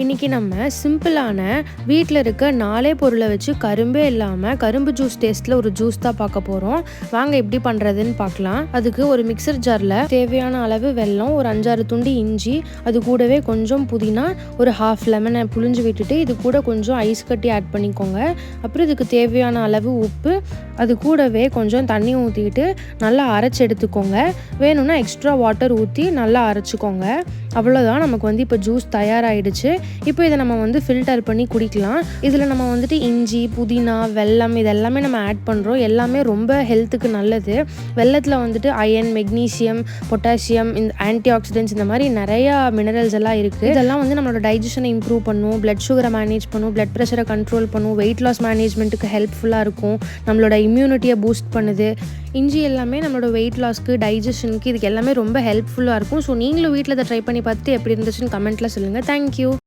இன்றைக்கி நம்ம சிம்பிளான வீட்டில் இருக்க 4 பொருளை வச்சு கரும்பே இல்லாமல் கரும்பு ஜூஸ் டேஸ்ட்டில் ஒரு ஜூஸ் தான் பார்க்க போகிறோம். வாங்க எப்படி பண்ணுறதுன்னு பார்க்கலாம். அதுக்கு ஒரு மிக்சர் ஜாரில் தேவையான அளவு வெல்லம், ஒரு 5-6 துண்டு இஞ்சி, அது கூடவே கொஞ்சம் புதினா, ஒரு ½ லெமனை புழிஞ்சு விட்டுட்டு இது கூட கொஞ்சம் ஐஸ் கட்டி ஆட் பண்ணிக்கோங்க. அப்புறம் இதுக்கு தேவையான அளவு உப்பு, அது கூடவே கொஞ்சம் தண்ணி ஊற்றிக்கிட்டு நல்லா அரைச்சி எடுத்துக்கோங்க. வேணும்னா எக்ஸ்ட்ரா வாட்டர் ஊற்றி நல்லா அரைச்சிக்கோங்க. அவ்வளோதான், நமக்கு இப்போ ஜூஸ் தயாராகிடுச்சு. இப்போ இதை நம்ம ஃபில்டர் பண்ணி குடிக்கலாம். இதில் நம்ம இஞ்சி, புதினா, வெல்லம் இதெல்லாமே நம்ம ஆட் பண்ணுறோம். எல்லாமே ரொம்ப ஹெல்த்துக்கு நல்லது. வெல்லத்தில் அயன், மெக்னீசியம், பொட்டாசியம், இந்த ஆன்டி ஆக்சிடென்ட்ஸ், இந்த மாதிரி நிறையா மினரல்ஸ் எல்லாம் இருக்குது. இதெல்லாம் நம்மளோட டைஜஷனை இம்ப்ரூவ் பண்ணும், பிளட் சுகரை மேனேஜ் பண்ணும், பிளட் ப்ரெஷரை கண்ட்ரோல் பண்ணும், வெயிட் லாஸ் மேனேஜ்மெண்ட்டுக்கு ஹெல்ப்ஃபுல்லாக இருக்கும், நம்மளோட இம்யூனிட்டியை பூஸ்ட் பண்ணுது. இஞ்சி எல்லாமே நம்மளோட வெயிட் லாஸ்க்கு, டைஜஷனுக்கு, இதுக்கு எல்லாமே ரொம்ப ஹெல்ப்ஃபுல்லாக இருக்கும். ஸோ நீங்களும் வீட்டில் இதை ட்ரை பண்ணி பார்த்துட்டு எப்படி இருந்துச்சுன்னு கமெண்ட்டில் சொல்லுங்கள். தேங்க்யூ.